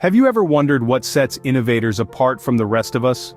Have you ever wondered what sets innovators apart from the rest of us?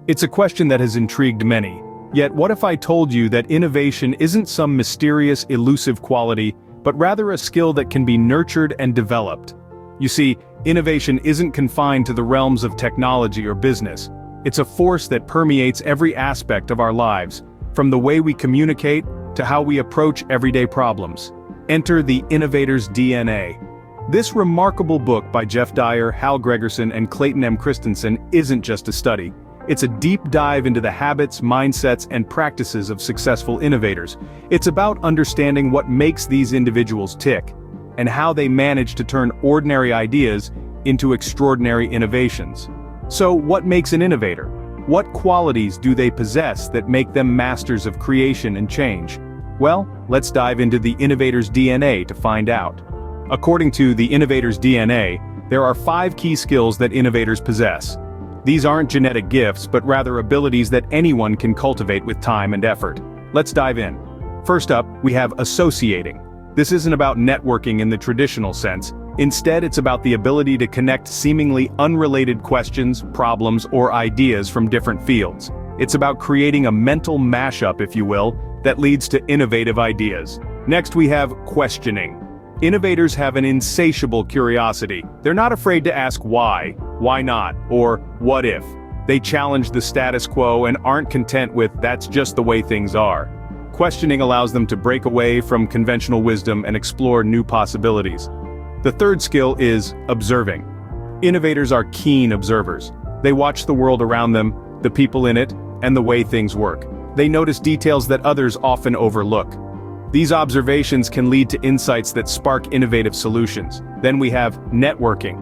It's a question that has intrigued many. Yet what if I told you that innovation isn't some mysterious, elusive quality, but rather a skill that can be nurtured and developed? You see, innovation isn't confined to the realms of technology or business. It's a force that permeates every aspect of our lives, from the way we communicate to how we approach everyday problems. Enter the Innovator's DNA. This remarkable book by Jeff Dyer, Hal Gregersen, and Clayton M. Christensen isn't just a study. It's a deep dive into the habits, mindsets, and practices of successful innovators. It's about understanding what makes these individuals tick, and how they manage to turn ordinary ideas into extraordinary innovations. So, what makes an innovator? What qualities do they possess that make them masters of creation and change? Well, let's dive into the Innovator's DNA to find out. According to the Innovator's DNA, there are 5 key skills that innovators possess. These aren't genetic gifts, but rather abilities that anyone can cultivate with time and effort. Let's dive in. First up, we have associating. This isn't about networking in the traditional sense. Instead, it's about the ability to connect seemingly unrelated questions, problems, or ideas from different fields. It's about creating a mental mashup, if you will, that leads to innovative ideas. Next, we have questioning. Innovators have an insatiable curiosity. They're not afraid to ask why not, or what if. They challenge the status quo and aren't content with "that's just the way things are." Questioning allows them to break away from conventional wisdom and explore new possibilities. The third skill is observing. Innovators are keen observers. They watch the world around them, the people in it, and the way things work. They notice details that others often overlook. These observations can lead to insights that spark innovative solutions. Then we have networking.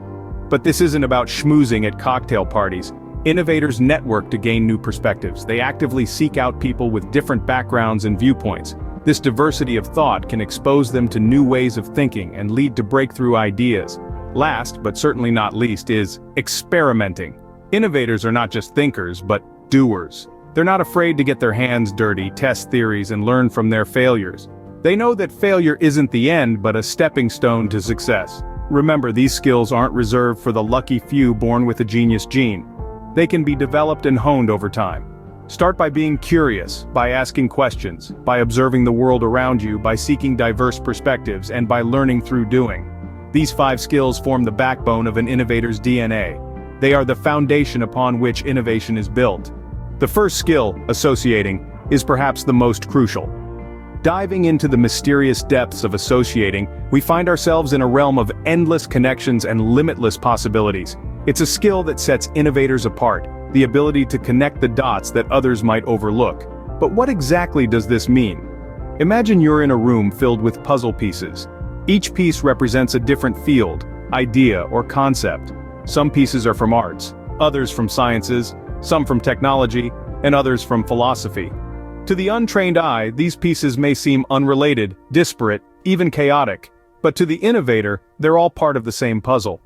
But this isn't about schmoozing at cocktail parties. Innovators network to gain new perspectives. They actively seek out people with different backgrounds and viewpoints. This diversity of thought can expose them to new ways of thinking and lead to breakthrough ideas. Last, but certainly not least, is experimenting. Innovators are not just thinkers, but doers. They're not afraid to get their hands dirty, test theories, and learn from their failures. They know that failure isn't the end, but a stepping stone to success. Remember, these skills aren't reserved for the lucky few born with a genius gene. They can be developed and honed over time. Start by being curious, by asking questions, by observing the world around you, by seeking diverse perspectives, and by learning through doing. These 5 skills form the backbone of an innovator's DNA. They are the foundation upon which innovation is built. The first skill, associating, is perhaps the most crucial. Diving into the mysterious depths of associating, we find ourselves in a realm of endless connections and limitless possibilities. It's a skill that sets innovators apart, the ability to connect the dots that others might overlook. But what exactly does this mean? Imagine you're in a room filled with puzzle pieces. Each piece represents a different field, idea, or concept. Some pieces are from arts, others from sciences, some from technology, and others from philosophy. To the untrained eye, these pieces may seem unrelated, disparate, even chaotic. But to the innovator, they're all part of the same puzzle.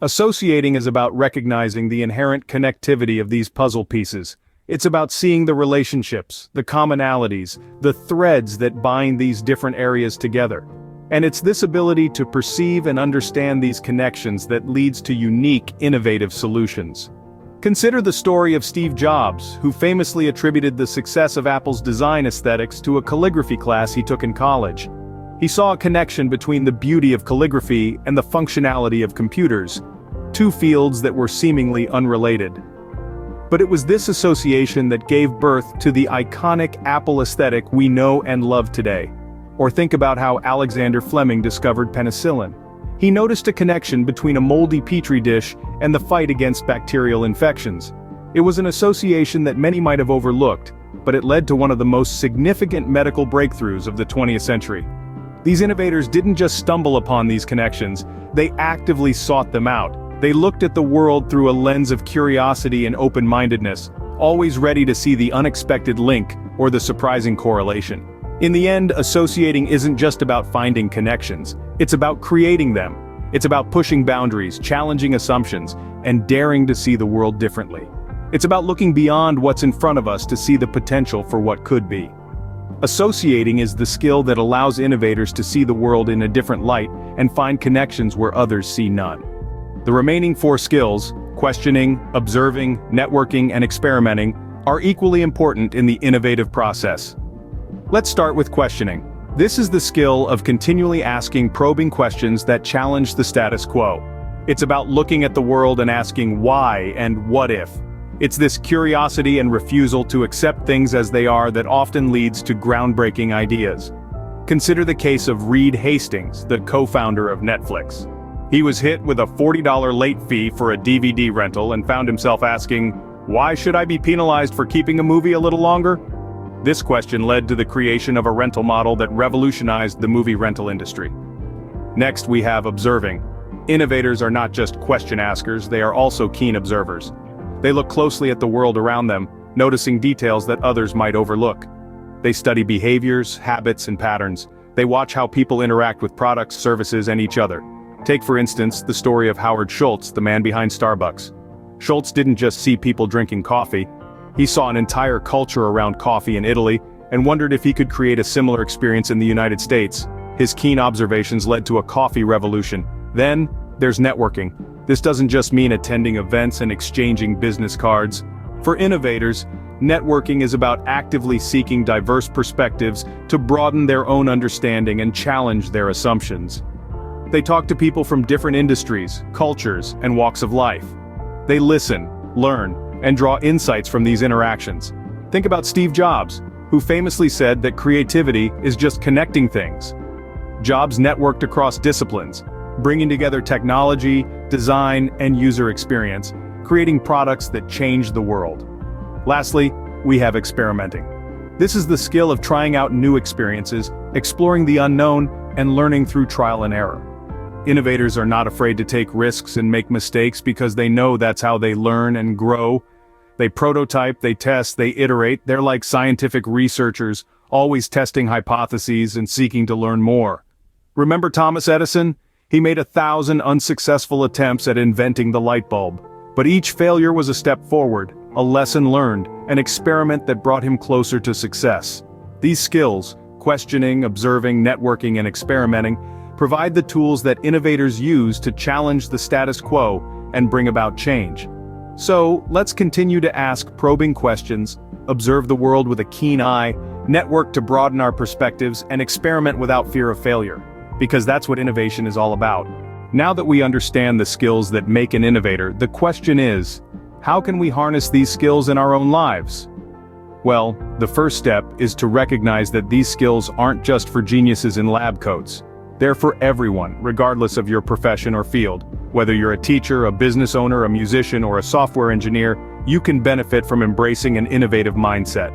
Associating is about recognizing the inherent connectivity of these puzzle pieces. It's about seeing the relationships, the commonalities, the threads that bind these different areas together. And it's this ability to perceive and understand these connections that leads to unique, innovative solutions. Consider the story of Steve Jobs, who famously attributed the success of Apple's design aesthetics to a calligraphy class he took in college. He saw a connection between the beauty of calligraphy and the functionality of computers, 2 fields that were seemingly unrelated. But it was this association that gave birth to the iconic Apple aesthetic we know and love today. Or think about how Alexander Fleming discovered penicillin. He noticed a connection between a moldy petri dish and the fight against bacterial infections. It was an association that many might have overlooked, but it led to one of the most significant medical breakthroughs of the 20th century. These innovators didn't just stumble upon these connections, they actively sought them out. They looked at the world through a lens of curiosity and open-mindedness, always ready to see the unexpected link or the surprising correlation. In the end, associating isn't just about finding connections, it's about creating them. It's about pushing boundaries, challenging assumptions, and daring to see the world differently. It's about looking beyond what's in front of us to see the potential for what could be. Associating is the skill that allows innovators to see the world in a different light and find connections where others see none. The remaining 4 skills, questioning, observing, networking, and experimenting, are equally important in the innovative process. Let's start with questioning. This is the skill of continually asking probing questions that challenge the status quo. It's about looking at the world and asking why and what if. It's this curiosity and refusal to accept things as they are that often leads to groundbreaking ideas. Consider the case of Reed Hastings, the co-founder of Netflix. He was hit with a $40 late fee for a DVD rental and found himself asking, "Why should I be penalized for keeping a movie a little longer?" This question led to the creation of a rental model that revolutionized the movie rental industry. Next, we have observing. Innovators are not just question askers, they are also keen observers. They look closely at the world around them, noticing details that others might overlook. They study behaviors, habits, and patterns. They watch how people interact with products, services, and each other. Take for instance, the story of Howard Schultz, the man behind Starbucks. Schultz didn't just see people drinking coffee. He saw an entire culture around coffee in Italy, and wondered if he could create a similar experience in the United States. His keen observations led to a coffee revolution. Then, there's networking. This doesn't just mean attending events and exchanging business cards. For innovators, networking is about actively seeking diverse perspectives to broaden their own understanding and challenge their assumptions. They talk to people from different industries, cultures, and walks of life. They listen, learn, and draw insights from these interactions. Think about Steve Jobs, who famously said that creativity is just connecting things. Jobs networked across disciplines, bringing together technology, design, and user experience, creating products that change the world. Lastly, we have experimenting. This is the skill of trying out new experiences, exploring the unknown, and learning through trial and error. Innovators are not afraid to take risks and make mistakes because they know that's how they learn and grow. They prototype, they test, they iterate. They're like scientific researchers, always testing hypotheses and seeking to learn more. Remember Thomas Edison? He made 1,000 unsuccessful attempts at inventing the light bulb. But each failure was a step forward, a lesson learned, an experiment that brought him closer to success. These skills, questioning, observing, networking, and experimenting, provide the tools that innovators use to challenge the status quo and bring about change. So, let's continue to ask probing questions, observe the world with a keen eye, network to broaden our perspectives, and experiment without fear of failure. Because that's what innovation is all about. Now that we understand the skills that make an innovator, the question is, how can we harness these skills in our own lives? Well, the first step is to recognize that these skills aren't just for geniuses in lab coats. They're for everyone, regardless of your profession or field. Whether you're a teacher, a business owner, a musician, or a software engineer, you can benefit from embracing an innovative mindset.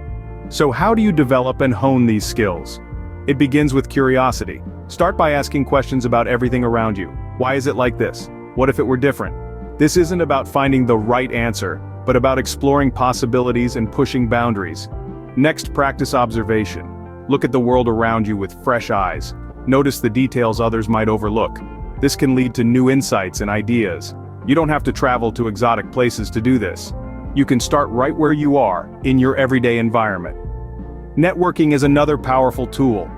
So how do you develop and hone these skills? It begins with curiosity. Start by asking questions about everything around you. Why is it like this? What if it were different? This isn't about finding the right answer, but about exploring possibilities and pushing boundaries. Next, practice observation. Look at the world around you with fresh eyes. Notice the details others might overlook. This can lead to new insights and ideas. You don't have to travel to exotic places to do this. You can start right where you are, in your everyday environment. Networking is another powerful tool.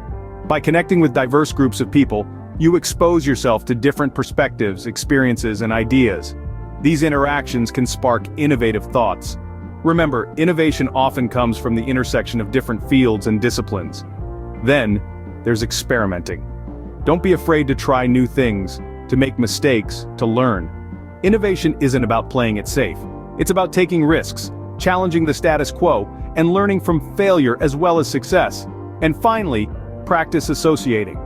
By connecting with diverse groups of people, you expose yourself to different perspectives, experiences, and ideas. These interactions can spark innovative thoughts. Remember, innovation often comes from the intersection of different fields and disciplines. Then, there's experimenting. Don't be afraid to try new things, to make mistakes, to learn. Innovation isn't about playing it safe. It's about taking risks, challenging the status quo, and learning from failure as well as success. And finally, practice associating.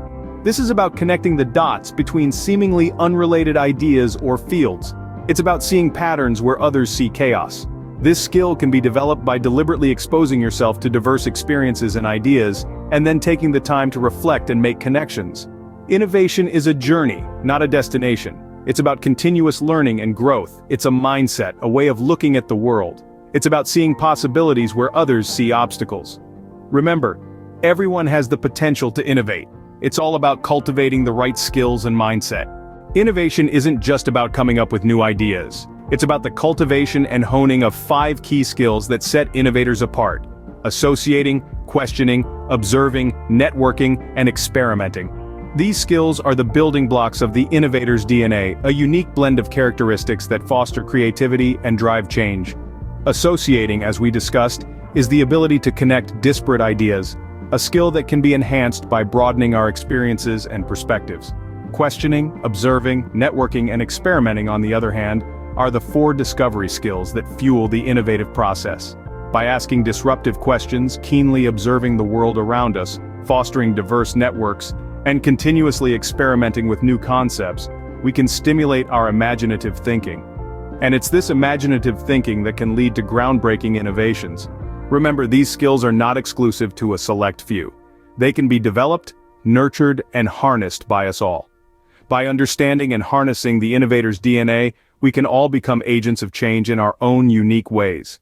This is about connecting the dots between seemingly unrelated ideas or fields. It's about seeing patterns where others see chaos. This skill can be developed by deliberately exposing yourself to diverse experiences and ideas, and then taking the time to reflect and make connections. Innovation is a journey, not a destination. It's about continuous learning and growth. It's a mindset, a way of looking at the world. It's about seeing possibilities where others see obstacles. Remember, everyone has the potential to innovate. It's all about cultivating the right skills and mindset. Innovation isn't just about coming up with new ideas. It's about the cultivation and honing of 5 key skills that set innovators apart: associating, questioning, observing, networking, and experimenting. These skills are the building blocks of the innovator's DNA, a unique blend of characteristics that foster creativity and drive change. Associating, as we discussed, is the ability to connect disparate ideas, a skill that can be enhanced by broadening our experiences and perspectives. Questioning, observing, networking, and experimenting, on the other hand, are the four discovery skills that fuel the innovative process. By asking disruptive questions, keenly observing the world around us, fostering diverse networks, and continuously experimenting with new concepts, we can stimulate our imaginative thinking. And it's this imaginative thinking that can lead to groundbreaking innovations. Remember, these skills are not exclusive to a select few. They can be developed, nurtured, and harnessed by us all. By understanding and harnessing the innovator's DNA, we can all become agents of change in our own unique ways.